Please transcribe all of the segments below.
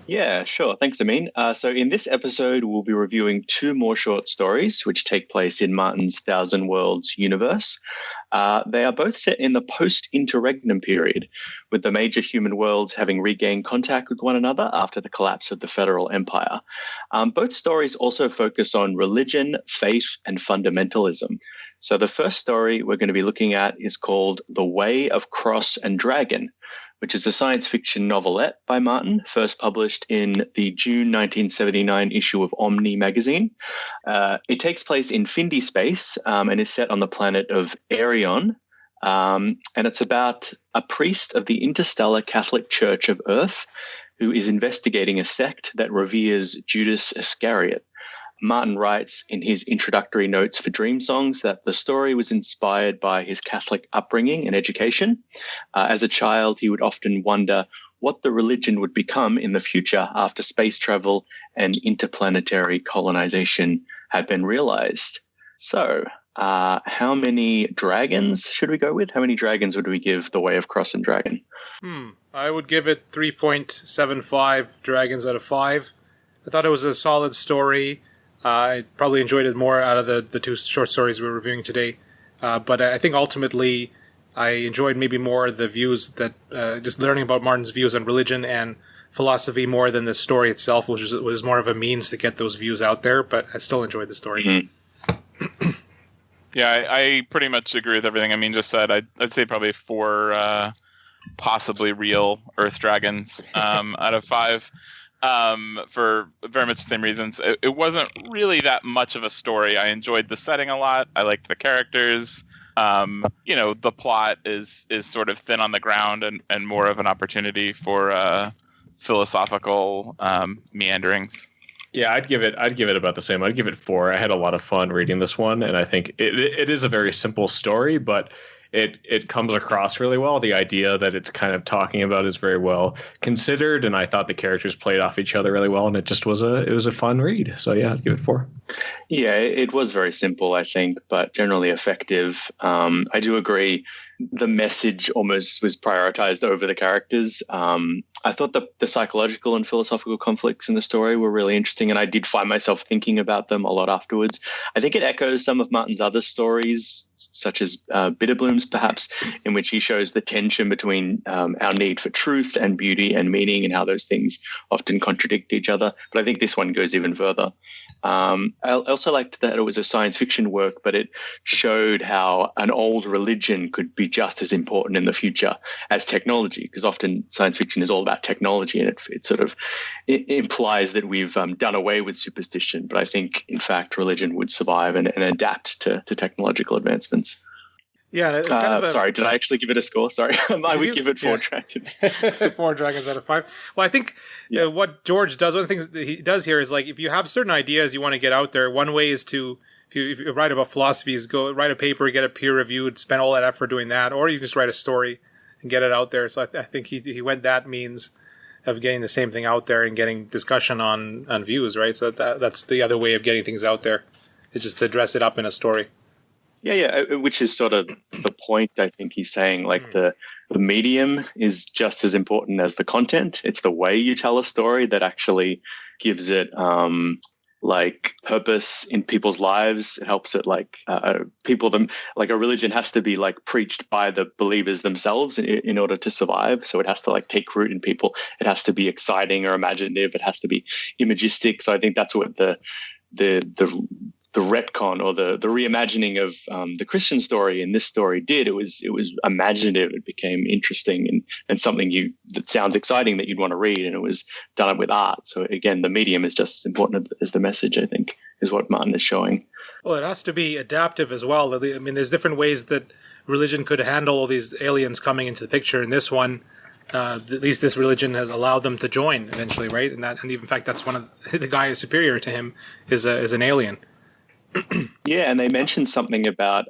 Yeah, sure. Thanks, Amin. So in this episode, we'll be reviewing two more short stories which take place in Martin's Thousand Worlds universe. They are both set in the post-interregnum period, with the major human worlds having regained contact with one another after the collapse of the Federal Empire. Both stories also focus on religion, faith, and fundamentalism. So the first story we're going to be looking at is called The Way of Cross and Dragon, which is a science fiction novelette by Martin, first published in the June 1979 issue of Omni magazine. It takes place in Findy space and is set on the planet of Arion. And it's about a priest of the Interstellar Catholic Church of Earth who is investigating a sect that reveres Judas Iscariot. Martin writes in his introductory notes for Dream Songs that the story was inspired by his Catholic upbringing and education. As a child, he would often wonder what the religion would become in the future after space travel and interplanetary colonization had been realized. So, how many dragons should we go with? How many dragons would we give The Way of Cross and Dragon? I would give it 3.75 dragons out of 5. I thought it was a solid story. I probably enjoyed it more out of the two short stories we're reviewing today. But I think ultimately I enjoyed maybe more the views that, just learning about Martin's views on religion and philosophy more than the story itself, which was more of a means to get those views out there. But I still enjoyed the story. Mm-hmm. Yeah, I pretty much agree with everything Amin just said. I'd say probably 4 possibly real Earth dragons out of 5. For very much the same reasons. It wasn't really that much of a story. I enjoyed the setting a lot. I liked the characters. The plot is sort of thin on the ground and more of an opportunity for philosophical meanderings. Yeah, I'd give it about the same. I'd give it 4. I had a lot of fun reading this one, and I think it is a very simple story, but it comes across really well. The idea that it's kind of talking about is very well considered, and I thought the characters played off each other really well, and it was a fun read. So yeah, I'd give it 4. Yeah, it was very simple, I think, but generally effective. I do agree. The message almost was prioritized over the characters. I thought the psychological and philosophical conflicts in the story were really interesting, and I did find myself thinking about them a lot afterwards. I think it echoes some of Martin's other stories, such as Bitterblooms, perhaps, in which he shows the tension between our need for truth and beauty and meaning and how those things often contradict each other. But I think this one goes even further. I also liked that it was a science fiction work, but it showed how an old religion could be just as important in the future as technology, because often science fiction is all about technology, and it implies that we've done away with superstition. But I think, in fact, religion would survive and adapt to technological advancements. Yeah, it's kind of sorry, did I actually give it a score? Sorry, I would give it 4 dragons. 4 dragons out of 5. Well, I think what George does, one of the things that he does here is, like, if you have certain ideas you want to get out there, one way is to, if you write about philosophy, is go write a paper, get it peer reviewed, spend all that effort doing that, or you can just write a story and get it out there. So I think he went that means of getting the same thing out there and getting discussion on views, right? So that's the other way of getting things out there, is just to dress it up in a story. Yeah, which is sort of the point. I think he's saying, like, the medium is just as important as the content. It's the way you tell a story that actually gives it purpose in people's lives. It helps it, a religion has to be preached by the believers themselves in order to survive. So it has to take root in people. It has to be exciting or imaginative. It has to be imagistic. So I think that's what the retcon or the reimagining of the Christian story in this story did. It was imaginative. It became interesting and something that sounds exciting that you'd want to read, and it was done with art. So again, the medium is just as important as the message, I think, is what Martin is showing. Well, it has to be adaptive as well. I mean, there's different ways that religion could handle all these aliens coming into the picture. In this one, at least this religion has allowed them to join eventually, right? And in fact, that's one of the guy is superior to him is an alien. Yeah, and they mentioned something about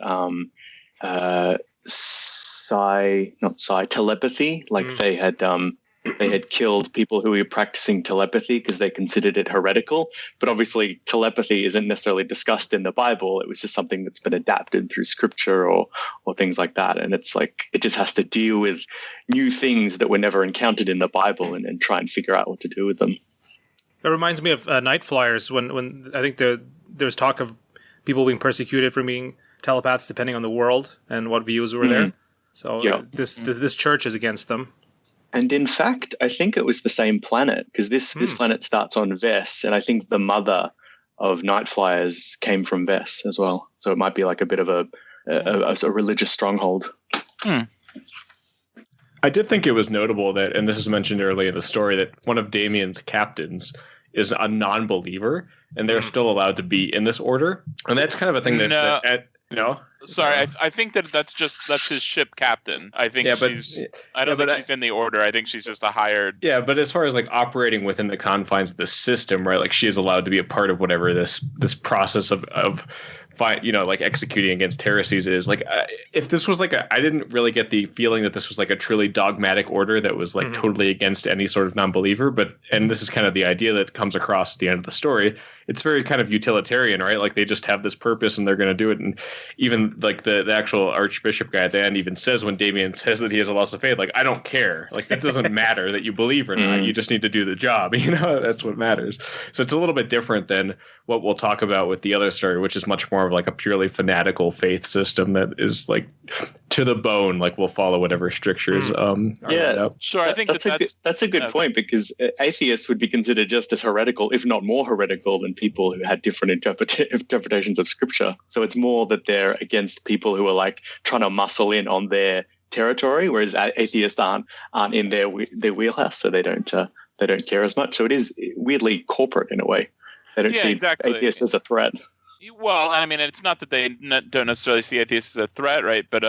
telepathy. They had killed people who were practicing telepathy because they considered it heretical. But obviously, telepathy isn't necessarily discussed in the Bible. It was just something that's been adapted through scripture or things like that. And it's it just has to deal with new things that were never encountered in the Bible and try and figure out what to do with them. That reminds me of Night Flyers when I think there's talk of people being persecuted for being telepaths depending on the world and what views were there. So this church is against them. And in fact, I think it was the same planet, because this planet starts on Vess, and I think the mother of Night Flyers came from Vess as well. So it might be like a bit of a religious stronghold. I did think it was notable that, and this is mentioned earlier in the story, that one of Damien's captains is a non-believer, and they're still allowed to be in this order. And that's kind of a thing that Sorry, I think that's his ship captain. I think I don't think she's in the order. I think she's just a hired. Yeah, but as far as like operating within the confines of the system, right? Like she is allowed to be a part of whatever this process of like executing against heresies is. Like if this was like I didn't really get the feeling that this was like a truly dogmatic order that was like totally against any sort of non-believer. And this is kind of the idea that comes across at the end of the story. It's very kind of utilitarian, right? Like they just have this purpose and they're going to do it. And even like the actual archbishop guy at the end even says, when Damien says that he has a loss of faith, like, I don't care. Like it doesn't matter that you believe or not. You just need to do the job. That's what matters. So it's a little bit different than what we'll talk about with the other story, which is much more of like a purely fanatical faith system that is like to the bone. Like we'll follow whatever strictures. Sure. I think that's a good point, because atheists would be considered just as heretical, if not more heretical, than people who had different interpretations of scripture. So it's more that they're against people who are like trying to muscle in on their territory, whereas atheists aren't in their wheelhouse, so they don't care as much. So it is weirdly corporate in a way. They don't see atheists as a threat. Well, I mean, it's not that they don't necessarily see atheists as a threat, right? But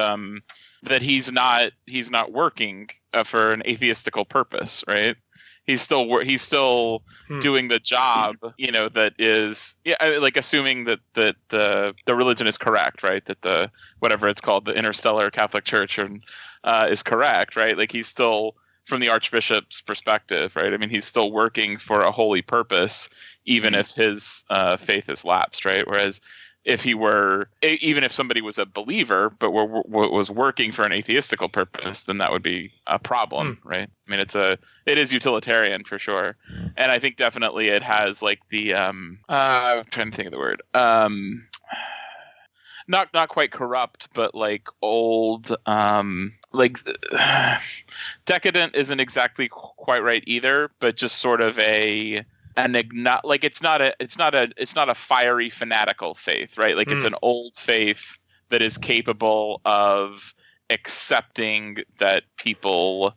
that he's not working for an atheistical purpose, right? He's still doing the job, that is, like assuming that the religion is correct, right? That the whatever it's called, the interstellar Catholic Church, is correct, right? Like he's still, from the archbishop's perspective, right? I mean, he's still working for a holy purpose, even if his faith is lapsed, right? Whereas if he were, even if somebody was a believer but was working for an atheistical purpose, then that would be a problem, right? I mean, it is utilitarian for sure, and I think definitely it has like the I'm trying to think of the word, not quite corrupt, but like old, like decadent isn't exactly quite right either, but just sort of like it's not a fiery fanatical faith, right? Like it's an old faith that is capable of accepting that people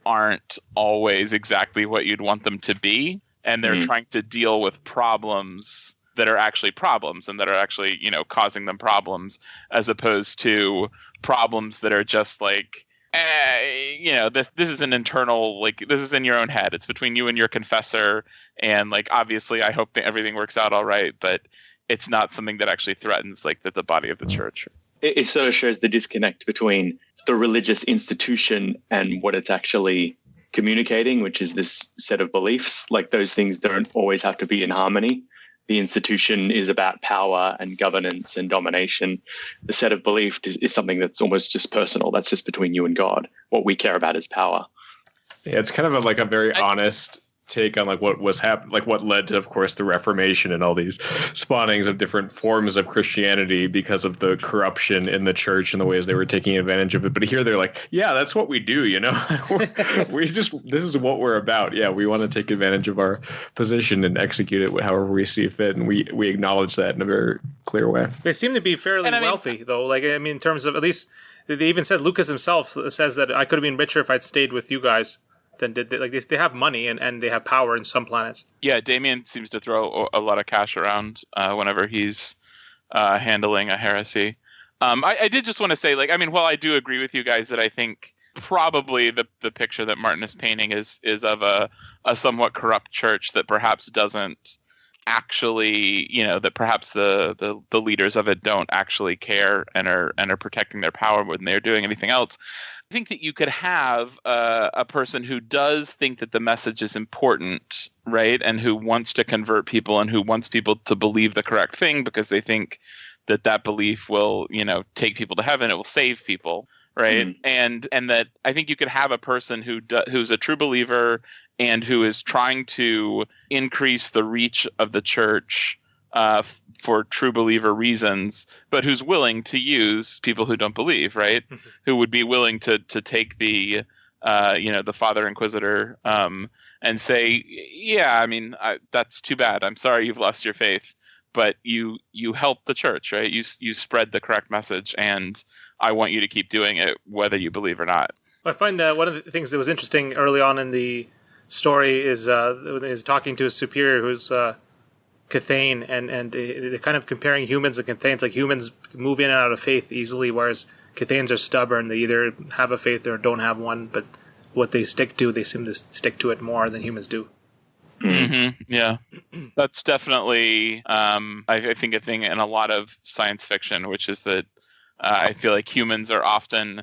aren't always exactly what you'd want them to be, and they're trying to deal with problems that are actually problems and that are actually, causing them problems, as opposed to problems that are just like, this is an internal, like, this is in your own head. It's between you and your confessor. And like, obviously I hope that everything works out all right, but it's not something that actually threatens like the body of the church. It sort of shows the disconnect between the religious institution and what it's actually communicating, which is this set of beliefs. Like those things don't always have to be in harmony. The institution is about power and governance and domination. The set of belief is something that's almost just personal. That's just between you and God. What we care about is power. Yeah, it's kind of a very honest take on like what was happening, like what led to, of course, the Reformation and all these spawnings of different forms of Christianity because of the corruption in the church and the ways they were taking advantage of it. But here they're like, yeah, that's what we do, this is what we're about. Yeah, we want to take advantage of our position and execute it however we see fit, and we acknowledge that in a very clear way. They seem to be fairly wealthy, though. Like, I mean, in terms of, at least they even said, Lucas himself says that I could have been richer if I'd stayed with you guys. Then they have money and they have power in some planets. Yeah, Damien seems to throw a lot of cash around whenever he's handling a heresy. I did just want to say, while I do agree with you guys that I think probably the picture that Martin is painting is of a somewhat corrupt church that perhaps doesn't actually, that perhaps the leaders of it don't actually care and are protecting their power more than they're doing anything else. I think that you could have a person who does think that the message is important, right? And who wants to convert people and who wants people to believe the correct thing because they think that belief will, take people to heaven. It will save people, right? And that I think you could have a person who's a true believer and who is trying to increase the reach of the church for true believer reasons, but who's willing to use people who don't believe, right? Mm-hmm. Who would be willing to take the the Father Inquisitor and say, yeah, I mean, that's too bad. I'm sorry you've lost your faith, but you help the church, right? You spread the correct message, and I want you to keep doing it whether you believe or not. I find one of the things that was interesting early on in the story is talking to his superior, who's Cathane, and they're kind of comparing humans and Cathanes. Like, humans move in and out of faith easily, whereas Cathanes are stubborn. They either have a faith or don't have one, but what they stick to, they seem to stick to it more than humans do. Mm-hmm. Yeah, that's definitely, I think, a thing in a lot of science fiction, which is that I feel like humans are often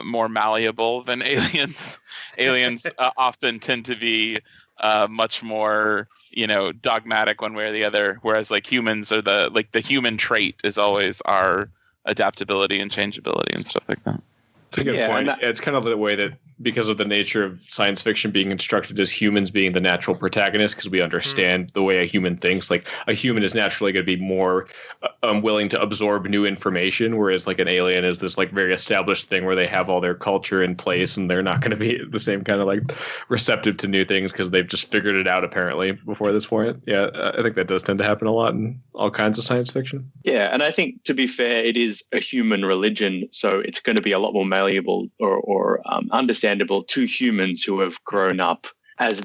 more malleable than aliens. Aliens often tend to be much more, dogmatic one way or the other, whereas like humans are the human trait is always our adaptability and changeability and stuff like that. It's a good point. It's kind of the way that, because of the nature of science fiction being constructed as humans being the natural protagonist, because we understand the way a human thinks, like a human is naturally going to be more willing to absorb new information, whereas like an alien is this like very established thing where they have all their culture in place and they're not going to be the same kind of like receptive to new things because they've just figured it out apparently before this point. Yeah, I think that does tend to happen a lot in all kinds of science fiction. Yeah, and I think, to be fair, it is a human religion, so it's going to be a lot more malleable or understandable to humans who have grown up as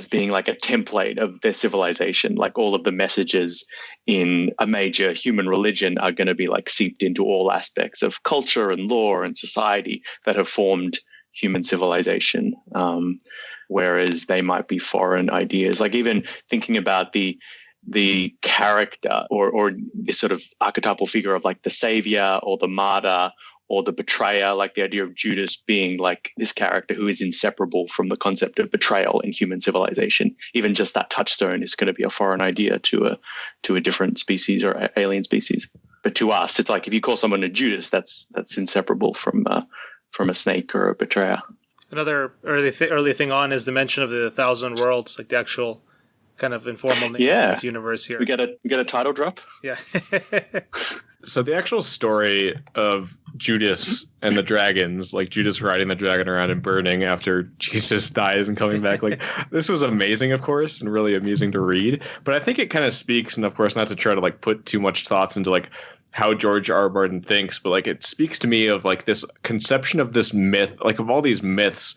being like a template of their civilization. Like, all of the messages in a major human religion are going to be like seeped into all aspects of culture and law and society that have formed human civilization, whereas they might be foreign ideas. Like, even thinking about the character or this sort of archetypal figure of like the savior or the martyr or the betrayer, like the idea of Judas being like this character who is inseparable from the concept of betrayal in human civilization. Even just that touchstone is going to be a foreign idea to a different species or alien species. But to us, it's like, if you call someone a Judas, that's inseparable from a snake or a betrayer. Another early thing on is the mention of the 1,000 worlds, like the actual kind of informal name of this universe here. We get a title drop. Yeah. So the actual story of Judas and the dragons, like Judas riding the dragon around and burning after Jesus dies and coming back, like, this was amazing, of course, and really amusing to read. But I think it kind of speaks, and of course, not to try to like put too much thoughts into like how George R. Martin thinks, but like it speaks to me of like this conception of this myth, like of all these myths,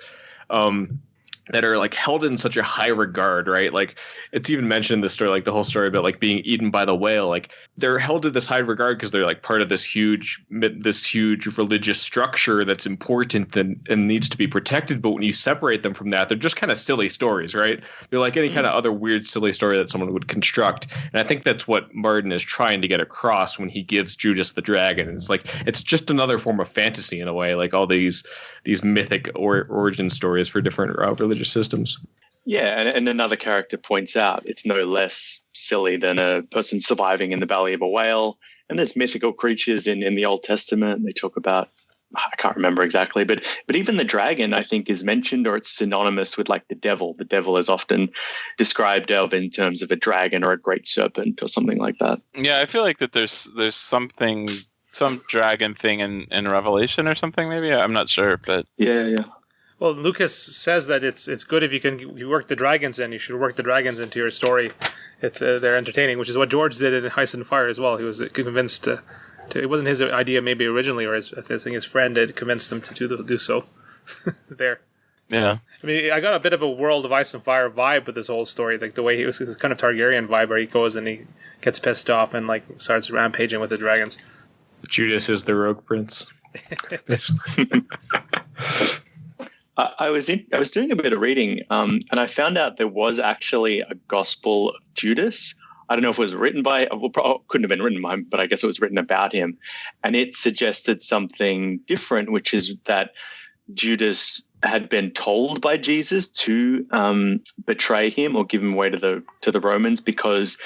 that are like held in such a high regard, right? Like, it's even mentioned in this story, like the whole story about like being eaten by the whale. Like, they're held to this high regard because they're like part of this huge religious structure that's important and needs to be protected. But when you separate them from that, they're just kind of silly stories, right? They're like any kind of other weird, silly story that someone would construct. And I think that's what Martin is trying to get across when he gives Judas the dragon. It's like, it's just another form of fantasy in a way, like all these mythic origin stories for different religious systems. Yeah, and another character points out it's no less silly than a person surviving in the belly of a whale. And there's mythical creatures in the Old Testament. They talk about, I can't remember exactly, but even the dragon, I think, is mentioned, or it's synonymous with like the devil. The devil is often described of in terms of a dragon or a great serpent or something like that. Yeah, I feel like that there's something, some dragon thing in Revelation or something, maybe. I'm not sure, but yeah. Well, Lucas says that it's good if you work the dragons in. You should work the dragons into your story. It's they're entertaining, which is what George did in Ice and Fire as well. He was convinced to it wasn't his idea maybe originally, or I think his friend had convinced him to do so. There. Yeah. I mean, I got a bit of a World of Ice and Fire vibe with this whole story, like the way he was kind of Targaryen vibe, where he goes and he gets pissed off and like starts rampaging with the dragons. Judas is the rogue prince. I was doing a bit of reading, and I found out there was actually a Gospel of Judas. I don't know if it was written by, couldn't have been written by him, but I guess it was written about him. And it suggested something different, which is that Judas had been told by Jesus to betray him or give him away to the Romans, because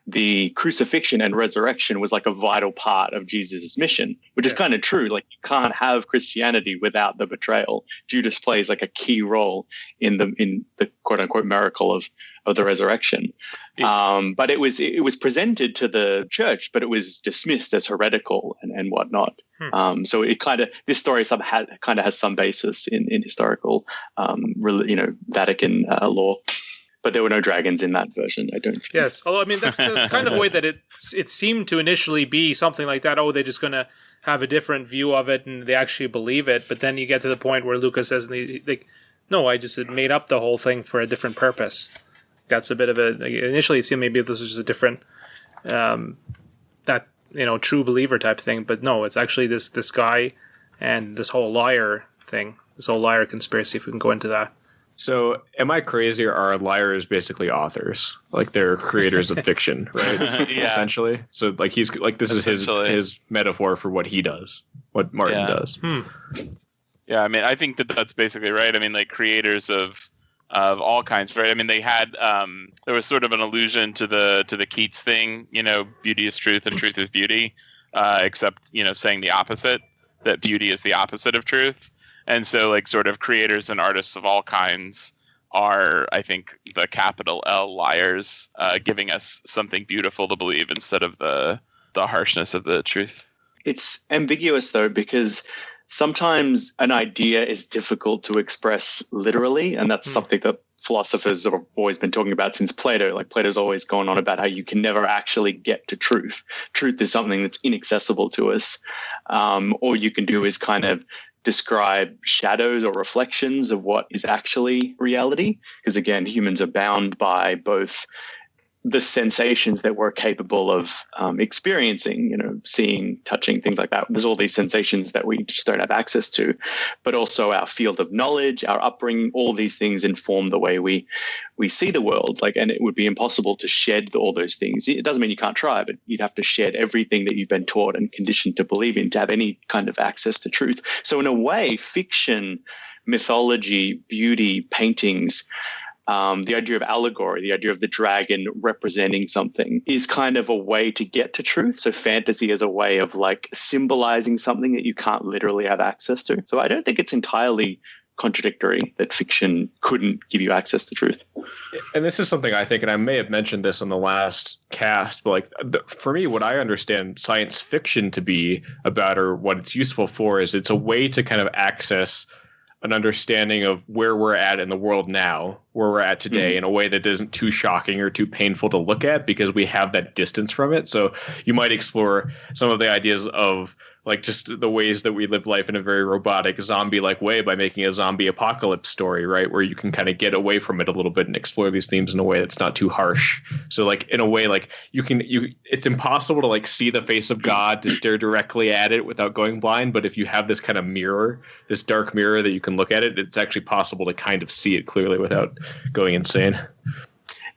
the crucifixion and resurrection was like a vital part of Jesus' mission, which is kind of true. Like, you can't have Christianity without the betrayal. Judas plays like a key role in the quote unquote miracle of the resurrection. But it was presented to the church, but it was dismissed as heretical and whatnot. So it this story kind of has some basis in historical, Vatican law. But there were no dragons in that version, I don't think. Yes, although I mean that's kind of the way that it seemed to initially be something like that. Oh, they're just going to have a different view of it, and they actually believe it. But then you get to the point where Lucas says, "No, I just made up the whole thing for a different purpose." That's a bit of initially it seemed maybe this was just a different, true believer type thing. But no, it's actually this guy and this whole liar thing, this whole liar conspiracy. If we can go into that. So, am I crazy, or are liars basically authors? Like, they're creators of fiction, right? Yeah. Essentially. So, like, this is his metaphor for what he does, what Martin does. Yeah, I mean, I think that's basically right. I mean, like, creators of all kinds, right? I mean, they had there was sort of an allusion to the Keats thing, beauty is truth and truth is beauty, except saying the opposite, that beauty is the opposite of truth. And so, like, sort of creators and artists of all kinds are, I think, the capital L liars, giving us something beautiful to believe instead of the harshness of the truth. It's ambiguous, though, because sometimes an idea is difficult to express literally, and that's something that philosophers have always been talking about since Plato. Like, Plato's always gone on about how you can never actually get to truth. Truth is something that's inaccessible to us. All you can do is kind of describe shadows or reflections of what is actually reality. Because again, humans are bound by both the sensations that we're capable of experiencing, seeing, touching, things like that. There's all these sensations that we just don't have access to, but also our field of knowledge, our upbringing, all these things inform the way we see the world. And it would be impossible to shed all those things. It doesn't mean you can't try, but you'd have to shed everything that you've been taught and conditioned to believe in to have any kind of access to truth. So in a way, fiction, mythology, beauty, paintings, the idea of allegory, the idea of the dragon representing something is kind of a way to get to truth. So fantasy is a way of like symbolizing something that you can't literally have access to. So I don't think it's entirely contradictory that fiction couldn't give you access to truth. And this is something I think, and I may have mentioned this on the last cast, but for me, what I understand science fiction to be about, or what it's useful for, is it's a way to kind of access an understanding of where we're at in the world now, where we're at today, in a way that isn't too shocking or too painful to look at because we have that distance from it. So you might explore some of the ideas of like just the ways that we live life in a very robotic, zombie-like way by making a zombie apocalypse story, right? Where you can kind of get away from it a little bit and explore these themes in a way that's not too harsh. So like in a way, like it's impossible to like see the face of God, to stare directly at it without going blind. But if you have this kind of mirror, this dark mirror that you can look at it, it's actually possible to kind of see it clearly without going insane.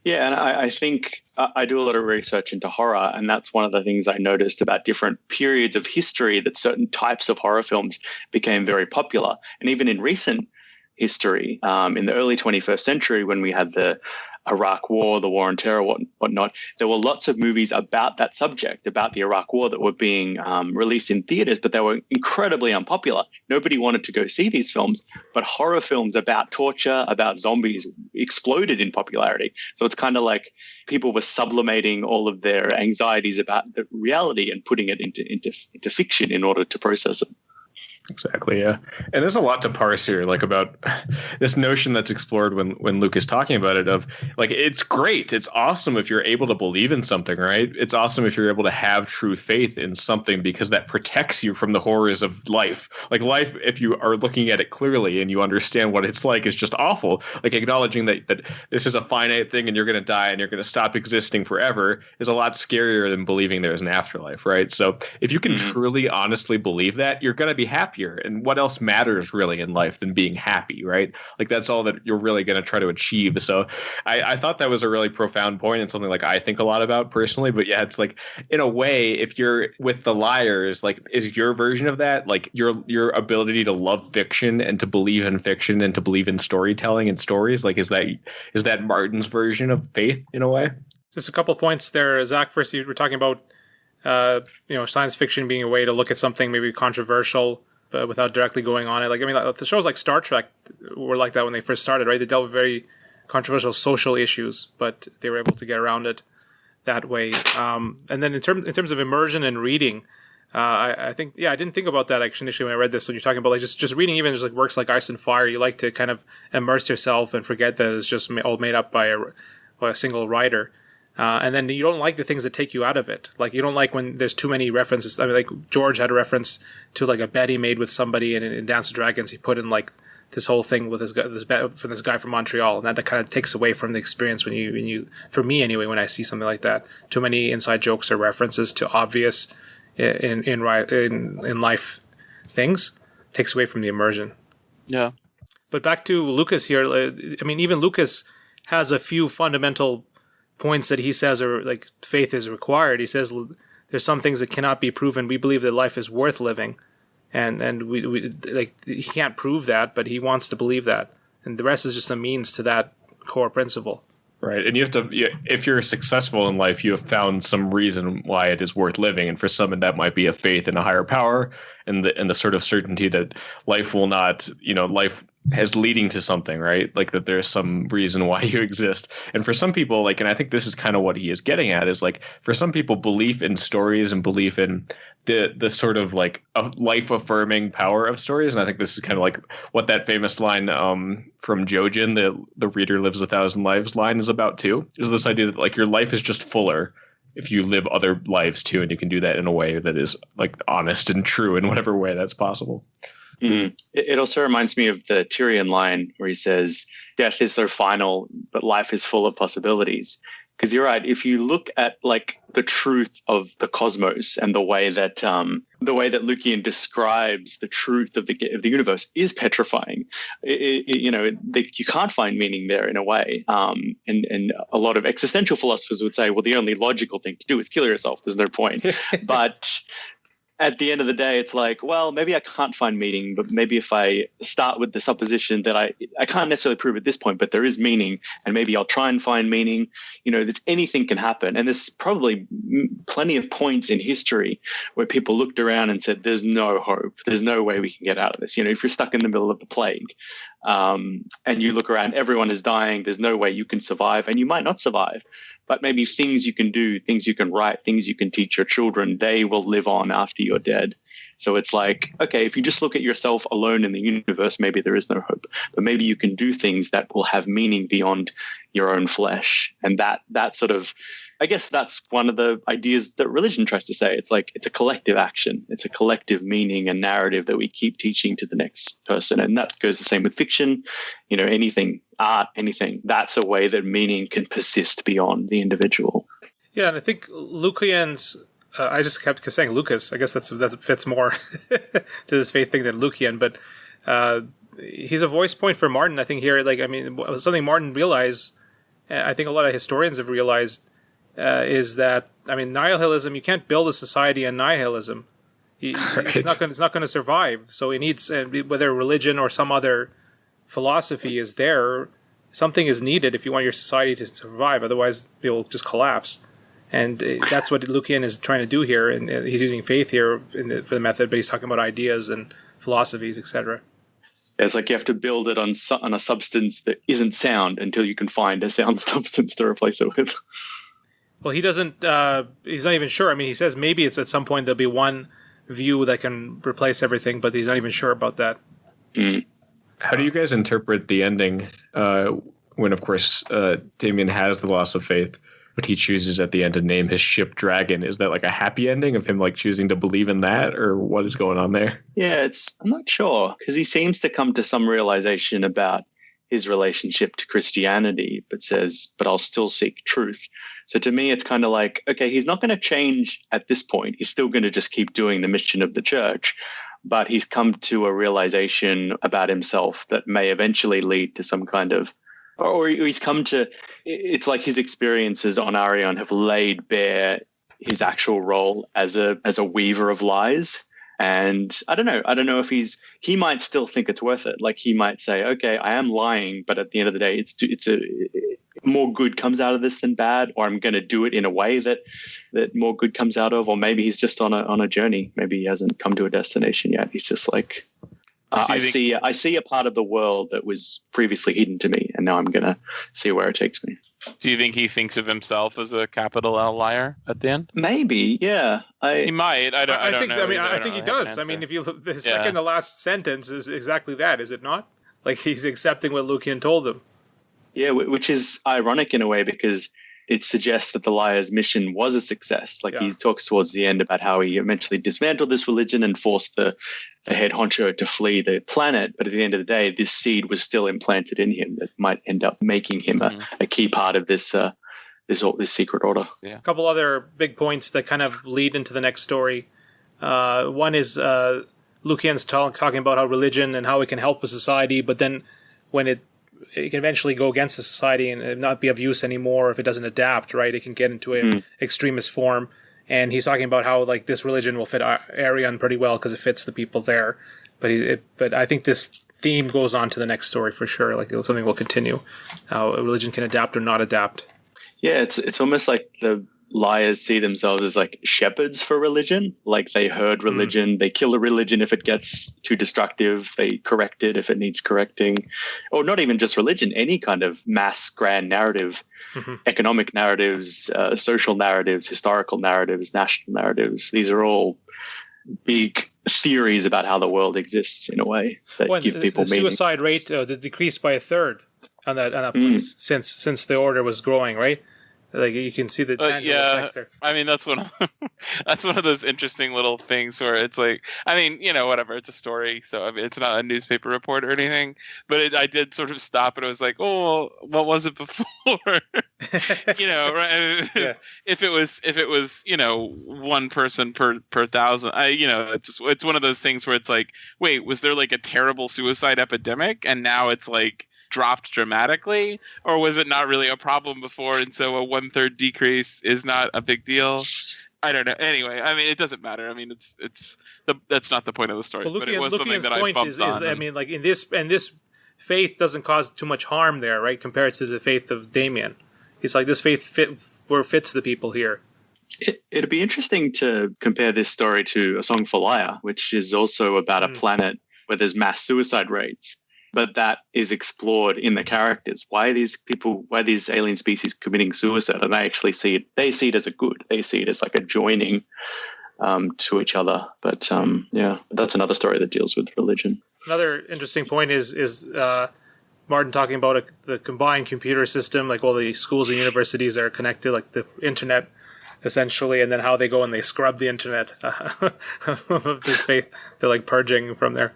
Yeah, and I think I do a lot of research into horror, and that's one of the things I noticed about different periods of history, that certain types of horror films became very popular. And even in recent history, in the early 21st century, when we had the Iraq War, the War on Terror, whatnot, there were lots of movies about that subject, about the Iraq War, that were being released in theaters, but they were incredibly unpopular. Nobody wanted to go see these films, but horror films about torture, about zombies exploded in popularity. So it's kind of like people were sublimating all of their anxieties about the reality and putting it into fiction in order to process it. Exactly, yeah. And there's a lot to parse here, like about this notion that's explored when Luke is talking about it, of like, it's great. It's awesome if you're able to believe in something, right? It's awesome if you're able to have true faith in something, because that protects you from the horrors of life. Like life, if you are looking at it clearly and you understand what it's like, is just awful. Like acknowledging that this is a finite thing and you're going to die and you're going to stop existing forever is a lot scarier than believing there's an afterlife, right? So if you can truly, honestly believe that, you're going to be happy. And what else matters really in life than being happy, right? Like that's all that you're really going to try to achieve. So I thought that was a really profound point, and something like I think a lot about personally. But yeah, it's like, in a way, if you're with the liars, like, is your version of that, like your ability to love fiction and to believe in fiction and to believe in storytelling and stories, like is that Martin's version of faith in a way? Just a couple points there, Zach. First, you were talking about science fiction being a way to look at something maybe controversial, but without directly going on it. Like the shows like Star Trek were like that when they first started, right? They dealt with very controversial social issues, but they were able to get around it that way. And then in terms of immersion and reading, I think I didn't think about that actually initially when I read this. When you're talking about like just reading, even just like works like Ice and Fire, you like to kind of immerse yourself and forget that it's just all made up by a single writer. And then you don't like the things that take you out of it. Like you don't like when there's too many references. I mean, like George had a reference to like a bet he made with somebody, and in Dance of Dragons he put in like this whole thing with this bet from this guy from Montreal, and that kind of takes away from the experience when you for me anyway, when I see something like that. Too many inside jokes or references to obvious in life things takes away from the immersion. Yeah. But back to Lucas here. I mean, even Lucas has a few fundamental points that he says are like faith is required. He says there's some things that cannot be proven. We believe that life is worth living, and we like he can't prove that, but he wants to believe that, and the rest is just a means to that core principle. Right, and you have to. If you're successful in life, you have found some reason why it is worth living, and for some, that might be a faith in a higher power, and the sort of certainty that life will not, life as leading to something, right? Like that there's some reason why you exist. And for some people, like, and I think this is kind of what he is getting at, is like for some people, belief in stories and belief in the sort of like a life affirming power of stories. And I think this is kind of like what that famous line from Jojen, the reader lives 1,000 lives line is about too, is this idea that like your life is just fuller if you live other lives too, and you can do that in a way that is like honest and true in whatever way that's possible. Mm. It also reminds me of the Tyrion line where he says, death is so final, but life is full of possibilities. Because you're right, if you look at like the truth of the cosmos and the way that Lucian describes the truth of the universe is petrifying. You can't find meaning there in a way. And a lot of existential philosophers would say, well, the only logical thing to do is kill yourself. There's no point. But at the end of the day, it's like, well, maybe I can't find meaning, but maybe if I start with the supposition that I can't necessarily prove at this point, but there is meaning, and maybe I'll try and find meaning, that anything can happen. And there's probably plenty of points in history where people looked around and said, there's no hope. There's no way we can get out of this. If you're stuck in the middle of the plague and you look around, everyone is dying. There's no way you can survive, and you might not survive. But maybe things you can do, things you can write, things you can teach your children, they will live on after you're dead. So it's like, okay, if you just look at yourself alone in the universe, maybe there is no hope. But maybe you can do things that will have meaning beyond your own flesh. And that sort of, I guess that's one of the ideas that religion tries to say. It's like, it's a collective action. It's a collective meaning and narrative that we keep teaching to the next person. And that goes the same with fiction, anything, art, anything. That's a way that meaning can persist beyond the individual. Yeah, and I think Lucian's, I just kept saying Lucas. I guess that fits more to this faith thing than Lucian, but he's a voice point for Martin, I think, here. Like, I mean, something Martin realized, I think a lot of historians have realized, is that, I mean, nihilism, you can't build a society on nihilism. Right. It's not going to survive. So it needs, whether religion or some other philosophy is there, something is needed if you want your society to survive. Otherwise, it will just collapse. And that's what Lucian is trying to do here. And he's using faith here for the method, but he's talking about ideas and philosophies, etc. It's like you have to build it on a substance that isn't sound until you can find a sound substance to replace it with. Well, he doesn't, he's not even sure. I mean, he says maybe it's at some point there'll be one view that can replace everything, but he's not even sure about that. Mm. How do you guys interpret the ending when, of course, Damien has the loss of faith, but he chooses at the end to name his ship Dragon? Is that like a happy ending of him like choosing to believe in that, or what is going on there? Yeah, I'm not sure, because he seems to come to some realization about his relationship to Christianity, but says, but I'll still seek truth. So to me, it's kind of like, okay, he's not going to change at this point. He's still going to just keep doing the mission of the church, but he's come to a realization about himself that may eventually lead to some kind of, or he's come to, it's like his experiences on Arion have laid bare his actual role as a weaver of lies. And I don't know if he might still think it's worth it. Like he might say, okay, I am lying, but at the end of the day, more good comes out of this than bad, or I'm going to do it in a way that more good comes out of, or maybe he's just on a journey. Maybe he hasn't come to a destination yet. He's just like, I see a part of the world that was previously hidden to me, and now I'm going to see where it takes me. Do you think he thinks of himself as a capital L liar at the end? Maybe, yeah. He might. I don't know. I think he does. I mean, if you look, the second to last sentence is exactly that, is it not? Like, he's accepting what Lucian told him. Yeah, which is ironic in a way, because it suggests that the liar's mission was a success. Like, he talks towards the end about how he eventually dismantled this religion and forced the head honcho to flee the planet. But at the end of the day, this seed was still implanted in him that might end up making him a key part of this secret order. Yeah. A couple other big points that kind of lead into the next story. One is Lucian's talking about how religion and how it can help a society, but then when it can eventually go against the society and not be of use anymore if it doesn't adapt, right? It can get into an extremist form. And he's talking about how, like, this religion will fit Arion pretty well because it fits the people there. But I think this theme goes on to the next story for sure. Like, it's something will continue, how a religion can adapt or not adapt. Yeah, it's almost like the liars see themselves as like shepherds for religion. Like, they herd religion, they kill a religion if it gets too destructive, they correct it if it needs correcting, or not even just religion, any kind of mass grand narrative, economic narratives, social narratives, historical narratives, national narratives. These are all big theories about how the world exists in a way that give people meaning. The suicide rate decreased by a third on that place since the order was growing, right? Like, you can see the tangible effects there. I mean, that's one of those interesting little things where it's like, I mean, whatever, it's a story, so I mean, it's not a newspaper report or anything, but I did sort of stop and I was like, oh, what was it before? Right? Yeah. If it was, one person per thousand, it's one of those things where it's like, wait, was there like a terrible suicide epidemic and now it's like dropped dramatically, or was it not really a problem before, and so a 1/3 decrease is not a big deal? I don't know. Anyway, I mean, it doesn't matter. I mean, that's not the point of the story. Well, but it was something that I bumped on. I mean, like, in this faith doesn't cause too much harm there, right? Compared to the faith of Damien, it's like this faith fits the people here. It'd be interesting to compare this story to A Song for Lyre, which is also about a planet where there's mass suicide rates. But that is explored in the characters. Why are these alien species committing suicide? And they see it as a good. They see it as like a joining to each other. But that's another story that deals with religion. Another interesting point is Martin talking about the combined computer system, like all the schools and universities are connected, like the internet, essentially, and then how they go and they scrub the internet of this faith. They're like purging from there.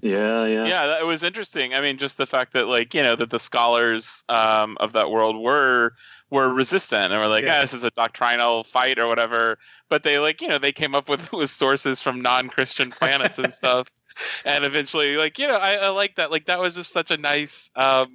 Yeah, that was interesting. I mean, just the fact that, like, that the scholars of that world were resistant and were like, this is a doctrinal fight or whatever. But they, like, they came up with sources from non-Christian planets and stuff. And eventually, like, I like that. Like, that was just such a nice, I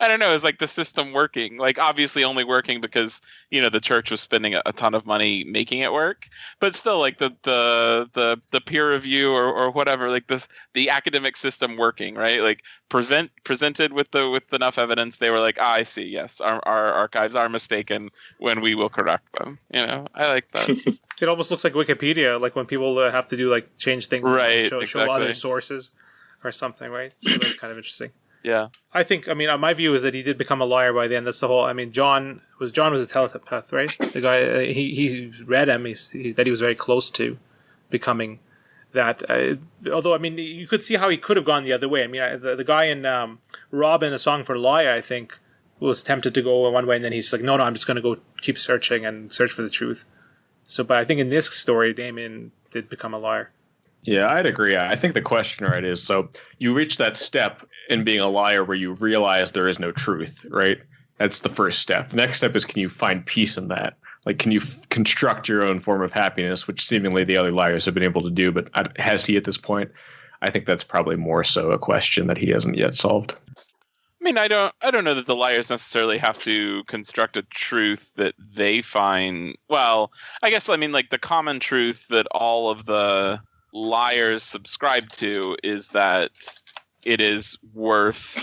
don't know, it was like the system working. Like, obviously only working because, the church was spending a ton of money making it work. But still, like, the peer review or whatever, like, the academic system working, right? Like, presented with enough evidence, they were like, I see, yes, our archives are mistaken when we will correct them. I like that. It almost looks like Wikipedia, like when people have to do, like, change things, right? Show other sources or something, right? So that's kind of interesting. Yeah, I think. I mean, my view is that he did become a liar by the end. That's the whole. I mean, John was a telepath, right? The guy he read him. That he was very close to becoming that. Although, I mean, you could see how he could have gone the other way. I mean, the guy in Robin, A Song for Lyre, I think, was tempted to go one way, and then he's like, no, I'm just going to go keep searching and search for the truth. So, but I think in this story, Damien did become a liar. Yeah, I'd agree. I think the question, right, is, so you reach that step in being a liar where you realize there is no truth, right? That's the first step. The next step is, can you find peace in that? Like, can you construct your own form of happiness, which seemingly the other liars have been able to do, but has he at this point? I think that's probably more so a question that he hasn't yet solved. I mean, I don't know that the liars necessarily have to construct a truth that they find. Well, I guess, I mean, like, the common truth that all of the liars subscribe to is that it is worth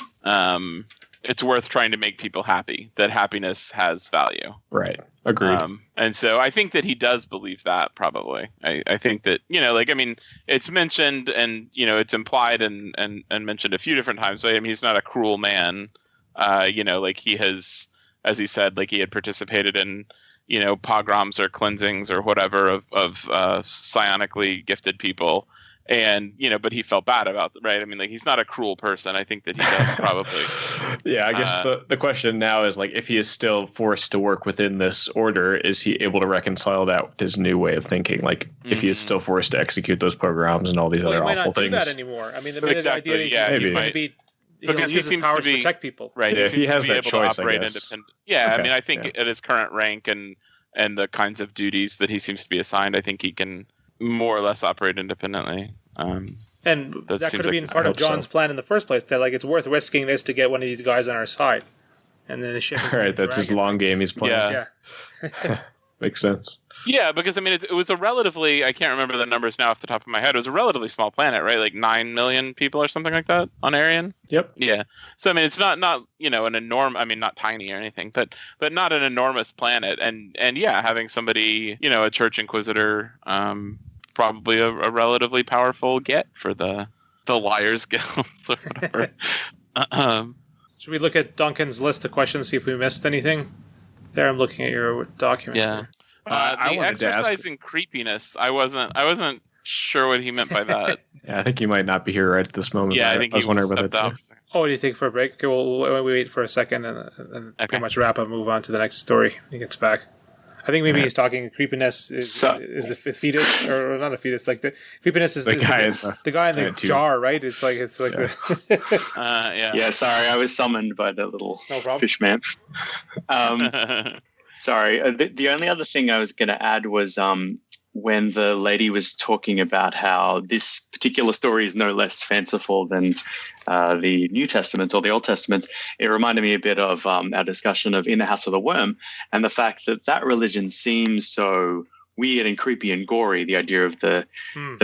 it's worth trying to make people happy, that happiness has value. Right. Agreed. And so I think that he does believe that, probably. I think that, it's mentioned and, it's implied and mentioned a few different times. I mean, he's not a cruel man. He has, as he said, he had participated in, pogroms or cleansings or whatever of psionically gifted people. And, but he felt bad about it, right? I mean, he's not a cruel person. I think that he does probably. Yeah, I guess the question now is, if he is still forced to work within this order, is he able to reconcile that with his new way of thinking? If he is still forced to execute those programs and all these other awful things. He might not do that anymore. I mean, the exactly, idea that he's going to be... Because he seems to be protect people, right? Yeah, if he has that choice, I guess. Yeah, Okay, I mean, I think at his current rank and the kinds of duties that he seems to be assigned, I think he can more or less operate independently. And that could have been part of John's plan in the first place. That it's worth risking this to get one of these guys on our side, and then the ship. All right, that's his long game he's playing. Yeah. Makes sense. Yeah, because I mean, it was a relatively, I can't remember the numbers now off the top of my head. It was a relatively small planet, right? 9 million people or something like that on Arian. Yep. Yeah. So I mean, it's not an enormous. I mean, not tiny or anything, but not an enormous planet. And yeah, having somebody, a church inquisitor, probably a relatively powerful get for the Liars Guild or whatever. Should we look at Duncan's list of questions, see if we missed anything? There, I'm looking at your document. Yeah. The exercising creepiness. I wasn't sure what he meant by that. Yeah, I think he might not be here right at this moment. Yeah, I think I was wondering about that too. Oh, do you take for a break? Okay, we'll wait for a second and pretty much wrap up and move on to the next story when he gets back. I think maybe he's talking creepiness is the fetus, or not a fetus. The creepiness is the guy in the jar, right? It's like yeah. Yeah, sorry, I was summoned by the little fish man. Sorry, the only other thing I was going to add was when the lady was talking about how this particular story is no less fanciful than the New Testament or the Old Testament, it reminded me a bit of our discussion of In the House of the Worm and the fact that religion seems so weird and creepy and gory, the idea of the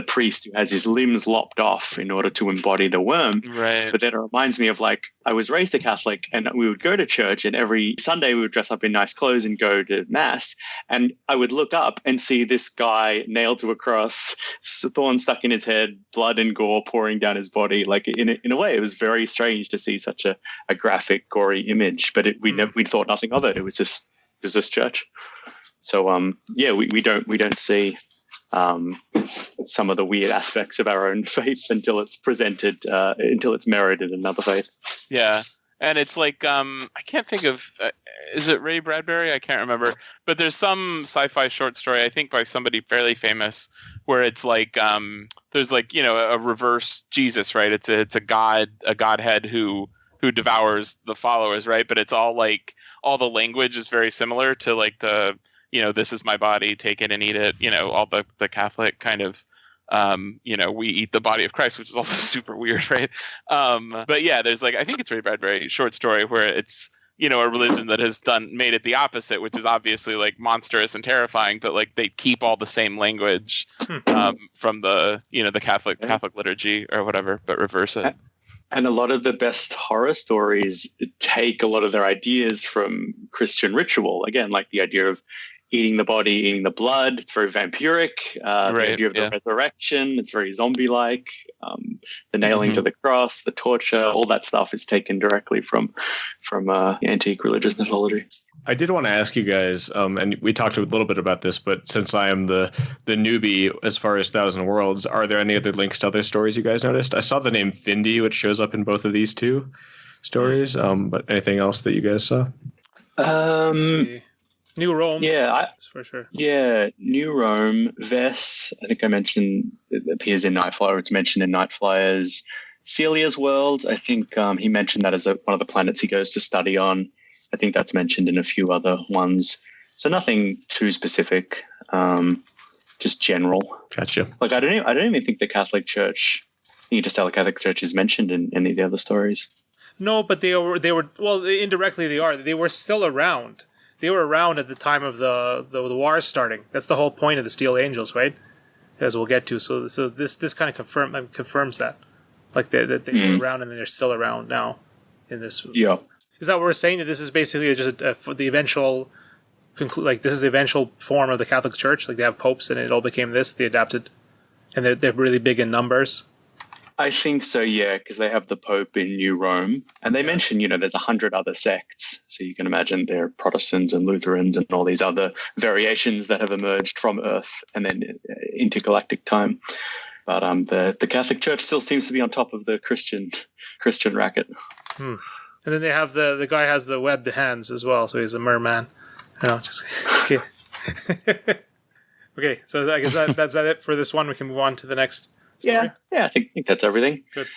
priest who has his limbs lopped off in order to embody the worm. Right. But then it reminds me of I was raised a Catholic and we would go to church and every Sunday we would dress up in nice clothes and go to mass. And I would look up and see this guy nailed to a cross, thorn stuck in his head, blood and gore pouring down his body. In a way, it was very strange to see such a graphic, gory image, but we thought nothing of it. It was just church. So we don't see some of the weird aspects of our own faith until it's presented, until it's mirrored in another faith. Yeah, and it's I can't think of, is it Ray Bradbury? I can't remember, but there's some sci-fi short story I think by somebody fairly famous where it's there's a reverse Jesus, right? It's a godhead who devours the followers, right? But it's all all the language is very similar to this is my body, take it and eat it, all the Catholic kind of, we eat the body of Christ, which is also super weird, right? But yeah, there's I think it's Ray Bradbury short story where it's, a religion that has made it the opposite, which is obviously monstrous and terrifying, but they keep all the same language from the, the Catholic liturgy or whatever, but reverse it. And a lot of the best horror stories take a lot of their ideas from Christian ritual. Again, the idea of eating the body, eating the blood. It's very vampiric. The idea of the resurrection. It's very zombie-like. The nailing to the cross, the torture, all that stuff is taken directly from antique religious mythology. I did want to ask you guys, and we talked a little bit about this, but since I am the newbie as far as Thousand Worlds, are there any other links to other stories you guys noticed? I saw the name Findy, which shows up in both of these two stories, but anything else that you guys saw? New Rome. Yeah, for sure. Yeah, New Rome, Vess. I think I mentioned it appears in Nightflyer. It's mentioned in Nightflyer's Celia's world. I think he mentioned that as one of the planets he goes to study on. I think that's mentioned in a few other ones. So nothing too specific, just general. Gotcha. I don't even think the Catholic Church. You just tell the Catholic Church is mentioned in any of the other stories. No, but they were well, indirectly they are. They were still around. They were around at the time of the wars starting. That's the whole point of the Steel Angels, right? As we'll get to. So this kind of confirms that, that they were around and they're still around now in this. Yeah. Is that what we're saying? That this is basically just the eventual this is the eventual form of the Catholic Church? Like they have popes and it all became this, the adapted, and they're really big in numbers? I think so, yeah, because they have the Pope in New Rome. And they mention, there's 100 other sects. So you can imagine there are Protestants and Lutherans and all these other variations that have emerged from Earth and then intergalactic time. But the Catholic Church still seems to be on top of the Christian racket. And then they have the guy has the webbed hands as well, so he's a merman. Just okay. Okay, so I guess that's it for this one. We can move on to the next story. Yeah, I think that's everything. Good.